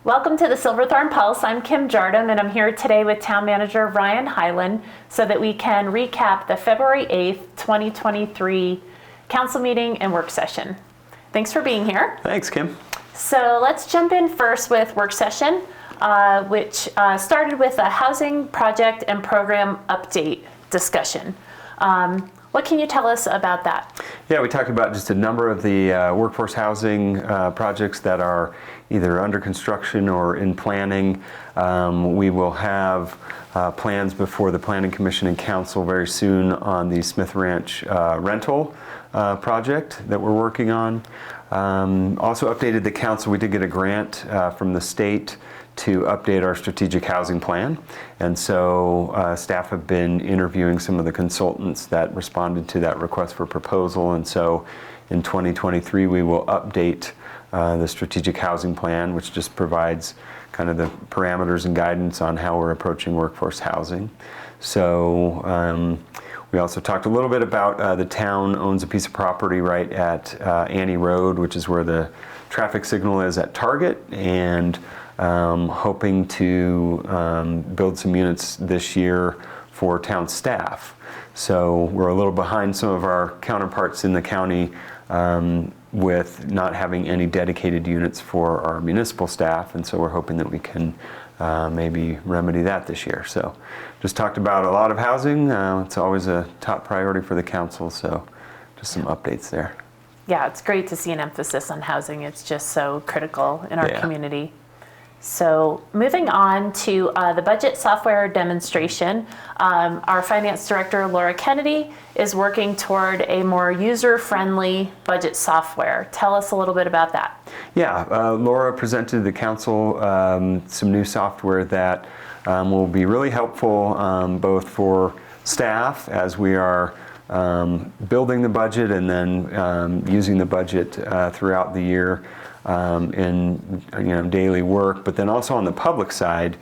Welcome to the Silverthorne Pulse. I'm Kim Jardim, and I'm here today with Town Manager Ryan Hyland so that we can recap the February 8th, 2023 council meeting and work session. Thanks for being here. Thanks, Kim. So let's jump in first with work session, which started with a housing project and program update discussion. What can you tell us about that? Yeah, we talked about just a number of the workforce housing projects that are either under construction or in planning. We will have plans before the Planning Commission and Council very soon on the Smith Ranch rental project that we're working on. Also updated the council. We did get a grant from the state to update our strategic housing plan. And so staff have been interviewing some of the consultants that responded to that request for proposal. And so in 2023, we will update the strategic housing plan, which just provides kind of the parameters and guidance on how we're approaching workforce housing. So we also talked a little bit about the town owns a piece of property right at Annie Road, which is where the traffic signal is at Target, and hoping to build some units this year for town staff. So we're a little behind some of our counterparts in the county with not having any dedicated units for our municipal staff, and so we're hoping that we can maybe remedy that this year. So just talked about a lot of housing. It's always a top priority for the council, so just some updates there. Yeah, it's great to see an emphasis on housing. It's just so critical in our community. So moving on to the budget software demonstration, our finance director, Laura Kennedy, is working toward a more user-friendly budget software. Tell us a little bit about that. Yeah, Laura presented the council some new software that will be really helpful both for staff as we are building the budget and then using the budget throughout the year in daily work, but then also on the public side,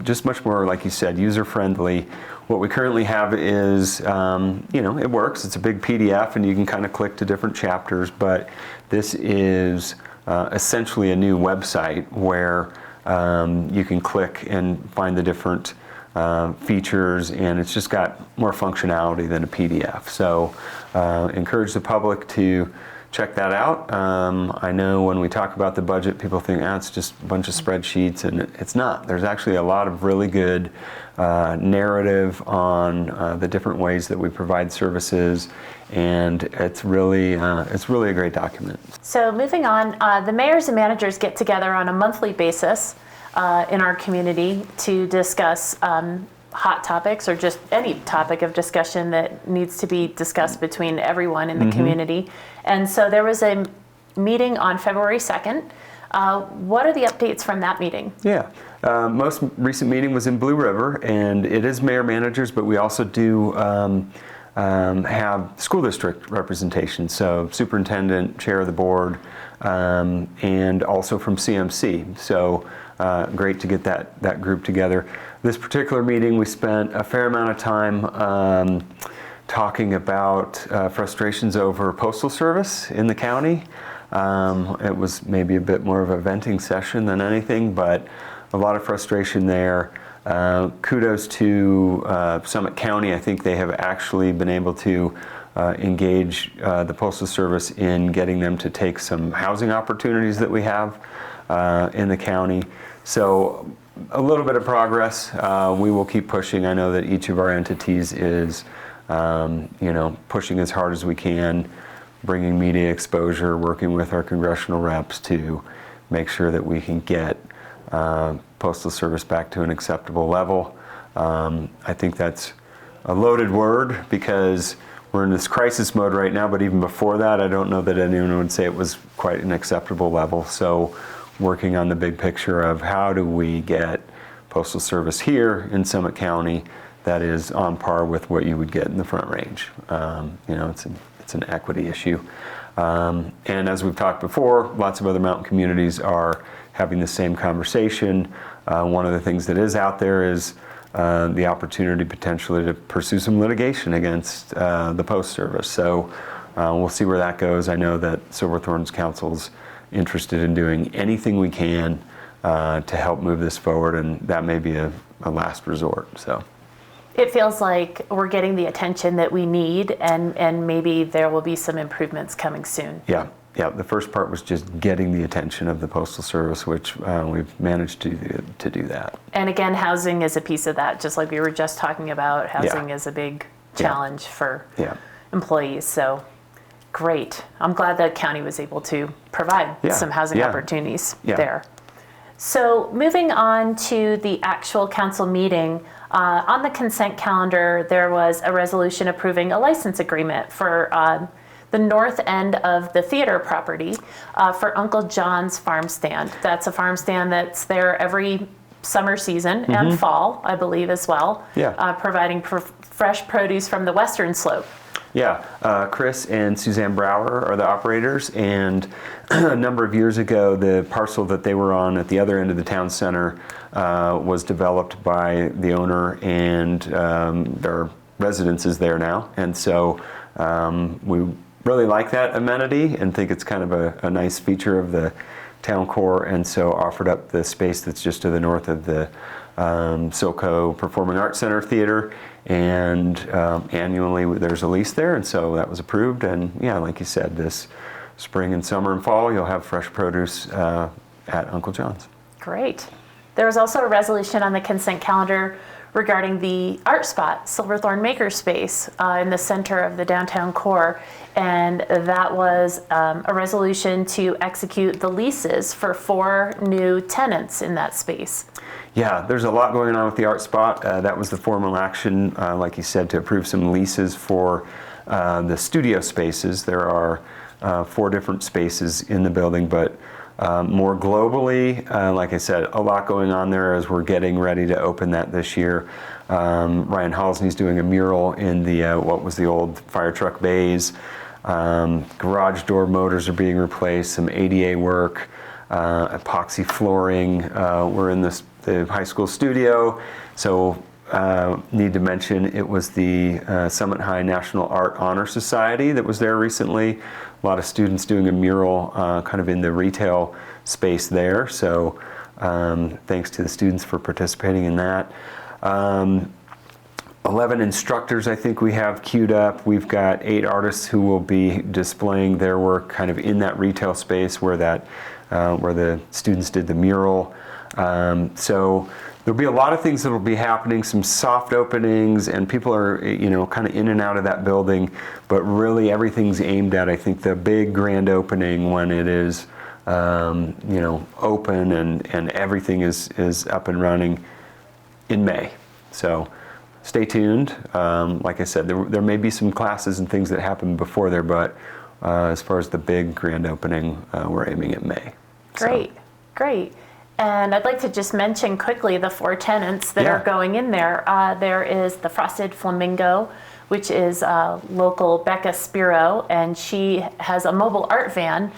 just much more, like you said, user-friendly. What we currently have is, it works. It's a big PDF, and you can kind of click to different chapters, but this is essentially a new website where you can click and find the different features, and it's just got more functionality than a PDF. So encourage the public to check that out. I know when we talk about the budget, people think, it's just a bunch of spreadsheets, and it's not. There's actually a lot of really good narrative on the different ways that we provide services, and it's really a great document. So moving on, the mayors and managers get together on a monthly basis in our community to discuss hot topics or just any topic of discussion that needs to be discussed between everyone in the community. And so there was a meeting on February 2nd. What are the updates from that meeting? Yeah, most recent meeting was in Blue River, and it is mayor managers, but we also do have school district representation, so superintendent, chair of the board, and also from CMC. So great to get that group together. This particular meeting, we spent a fair amount of time talking about frustrations over postal service in the county. It was maybe a bit more of a venting session than anything, but a lot of frustration there. Kudos to Summit County. I think they have actually been able to engage the Postal Service in getting them to take some housing opportunities that we have in the county. So a little bit of progress. We will keep pushing. I know that each of our entities is pushing as hard as we can, bringing media exposure, working with our congressional reps to make sure that we can get Postal Service back to an acceptable level. I think that's a loaded word because we're in this crisis mode right now, but even before that, I don't know that anyone would say it was quite an acceptable level. So working on the big picture of how do we get Postal Service here in Summit County that is on par with what you would get in the Front Range. It's an equity issue. And as we've talked before, lots of other mountain communities are having the same conversation. One of the things that is out there is the opportunity potentially to pursue some litigation against the Post Service. So we'll see where that goes. I know that Silverthorne's council's interested in doing anything we can to help move this forward, and that may be a last resort. So It feels like we're getting the attention that we need, and maybe there will be some improvements coming soon. yeah. The first part was just getting the attention of the Postal Service, which we've managed to do that. And again, housing is a piece of that, just like we were just talking about. Housing is a big challenge for employees. So great. I'm glad that county was able to provide some housing opportunities there. So moving on to the actual council meeting, on the consent calendar, there was a resolution approving a license agreement for the north end of the theater property for Uncle John's Farm Stand. That's a farm stand that's there every summer season and fall, I believe, as well, providing fresh produce from the western slope. Yeah, Chris and Suzanne Brower are the operators, and a number of years ago, the parcel that they were on at the other end of the town center was developed by the owner, and there are residences there now, and so we really like that amenity and think it's kind of a nice feature of the town core, and so offered up the space that's just to the north of the Silco Performing Arts Center Theater, and annually there's a lease there, and so that was approved. And yeah, like you said, this spring and summer and fall you'll have fresh produce at Uncle John's. Great. There was also a resolution on the consent calendar regarding the art spot, Silverthorne Makerspace, in the center of the downtown core. And that was a resolution to execute the leases for 4 new tenants in that space. Yeah, there's a lot going on with the art spot. That was the formal action, like you said, to approve some leases for the studio spaces. There are 4 different spaces in the building, but more globally, like I said, a lot going on there as we're getting ready to open that this year. Ryan Halsney's doing a mural in the what was the old fire truck bays. Garage door motors are being replaced, some ADA work, epoxy flooring. We're in the high school studio, so need to mention it was the Summit High National Art Honor Society that was there recently. A lot of students doing a mural kind of in the retail space there, so thanks to the students for participating in that. 11 instructors I think we have queued up. We've got 8 artists who will be displaying their work kind of in that retail space where the students did the mural. So there'll be a lot of things that will be happening, some soft openings, and people are, kind of in and out of that building, but really everything's aimed at, I think, the big grand opening when it is, open and everything is up and running in May. So stay tuned. Like I said, there may be some classes and things that happen before there, but as far as the big grand opening, we're aiming at May. Great. And I'd like to just mention quickly the 4 tenants that are going in there. There is the Frosted Flamingo, which is local Becca Spiro, and she has a mobile art van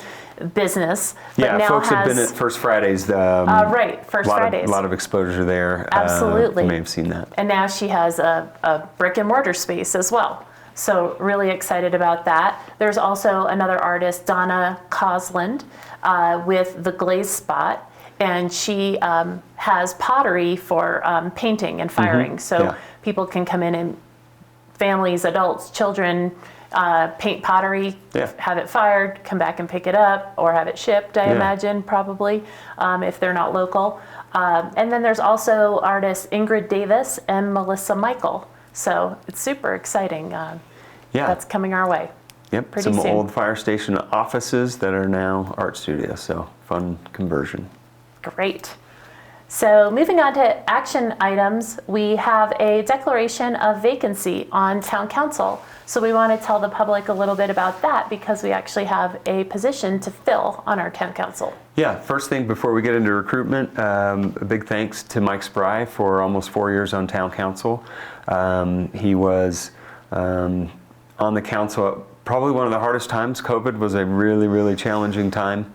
business. But now folks have been at First Fridays. First Fridays. A lot of exposure there. Absolutely. You may have seen that. And now she has a brick and mortar space as well. So really excited about that. There's also another artist, Donna Cosland, with the Glaze Spot. And she has pottery for painting and firing. So people can come in and families, adults, children, paint pottery, have it fired, come back and pick it up, or have it shipped, I imagine, probably, if they're not local. And then there's also artists Ingrid Davis and Melissa Michael. So it's super exciting. That's coming our way. Yep, pretty some soon. old fire station offices that are now art studios, so fun conversion. Great. So moving on to action items, we have a declaration of vacancy on town council. So we want to tell the public a little bit about that because we actually have a position to fill on our town council. Yeah, first thing before we get into recruitment, a big thanks to Mike Spry for almost 4 years on town council. He was on the council at probably one of the hardest times. COVID was a really, really challenging time.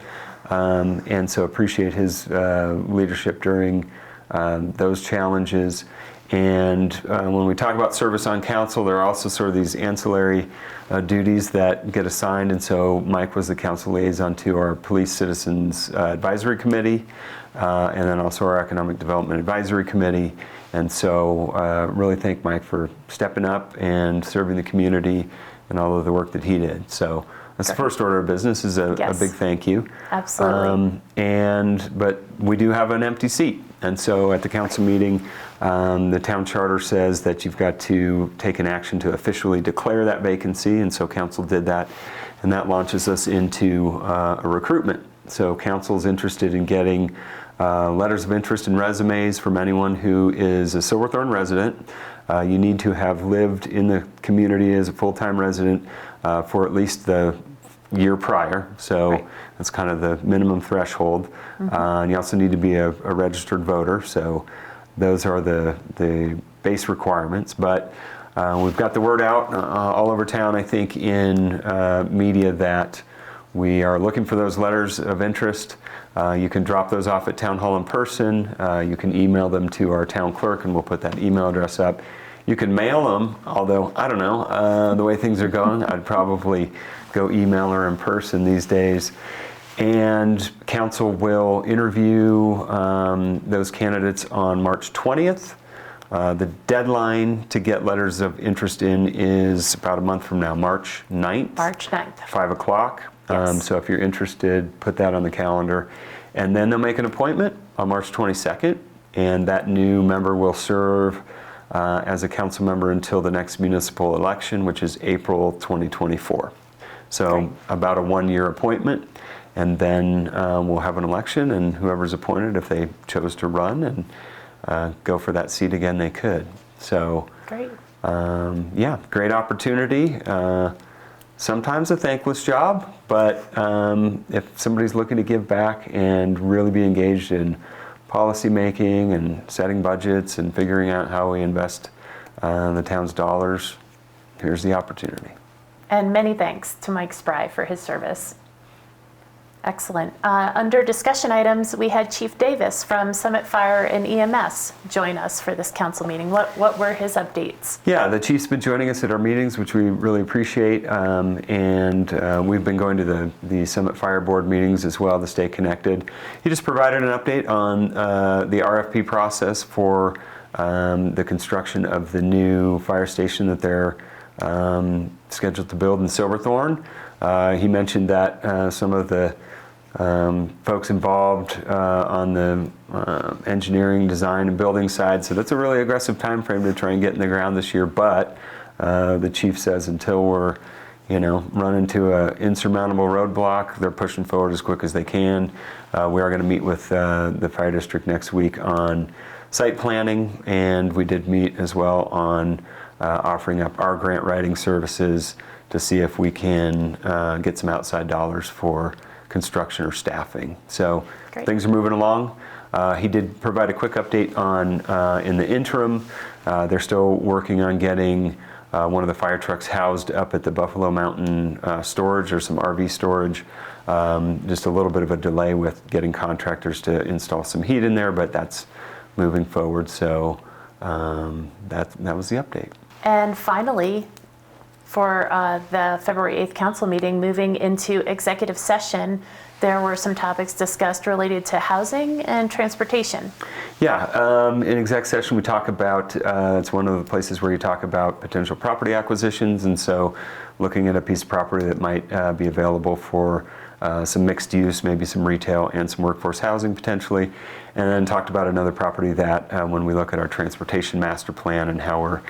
And so appreciate his leadership during those challenges. And when we talk about service on council, there are also sort of these ancillary duties that get assigned. And so Mike was the council liaison to our Police Citizens Advisory Committee. and then also our Economic Development Advisory Committee. And so really thank Mike for stepping up and serving the community and all of the work that he did. So that's the first order of business, is a big thank you. Absolutely. But we do have an empty seat. And so at the council meeting, the town charter says that you've got to take an action to officially declare that vacancy. And so council did that. And that launches us into a recruitment. So council's interested in getting letters of interest and resumes from anyone who is a Silverthorne resident. You need to have lived in the community as a full-time resident for at least the year prior. So that's kind of the minimum threshold. And you also need to be a registered voter. So those are the base requirements. But we've got the word out all over town, I think, in media that we are looking for those letters of interest. You can drop those off at Town Hall in person. You can email them to our town clerk, and we'll put that email address up. You can mail them, although, I don't know, the way things are going, I'd probably go email or in person these days. And council will interview those candidates on March 20th. The deadline to get letters of interest in is about a month from now, March 9th. March 9th. 5 o'clock. Yes. So if you're interested, put that on the calendar. And then they'll make an appointment on March 22nd, and that new member will serve as a council member until the next municipal election, which is April 2024. So about a one-year appointment, and then we'll have an election, and whoever's appointed, if they chose to run and go for that seat again, they could. So Great. yeah, great opportunity. Sometimes a thankless job, but if somebody's looking to give back and really be engaged in policy making and setting budgets and figuring out how we invest the town's dollars, here's the opportunity. And many thanks to Mike Spry for his service. Excellent. Under discussion items, we had Chief Davis from Summit Fire and EMS join us for this council meeting. What were his updates? Yeah, the chief's been joining us at our meetings, which we really appreciate, and we've been going to the Summit Fire Board meetings as well to stay connected. He just provided an update on the RFP process for the construction of the new fire station that they're scheduled to build in Silverthorne. He mentioned that some of the folks involved on the engineering, design, and building side. So that's a really aggressive time frame to try and get in the ground this year. But the chief says until we're, run into an insurmountable roadblock, they're pushing forward as quick as they can. We are going to meet with the fire district next week on site planning, and we did meet as well on offering up our grant writing services to see if we can get some outside dollars for construction or staffing. So things are moving along. He did provide a quick update on, in the interim, they're still working on getting one of the fire trucks housed up at the Buffalo Mountain storage, or some RV storage. Just a little bit of a delay with getting contractors to install some heat in there, but that's moving forward. So that was the update. And finally, for the February 8th council meeting, moving into executive session, there were some topics discussed related to housing and transportation. Yeah, in exec session we talk about, it's one of the places where you talk about potential property acquisitions, and so looking at a piece of property that might be available for some mixed use, maybe some retail and some workforce housing potentially, and then talked about another property that when we look at our transportation master plan and how we're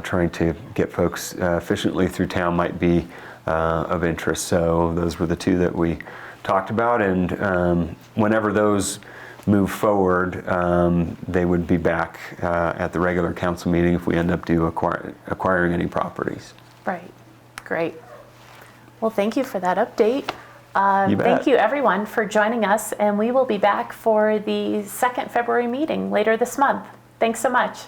trying to get folks efficiently through town might be of interest. So those were the two that we talked about, and whenever those move forward, they would be back at the regular council meeting if we end up acquiring any properties. Right, great. Well, thank you for that update. You bet. Thank you everyone for joining us, and we will be back for the second February meeting later this month. Thanks so much.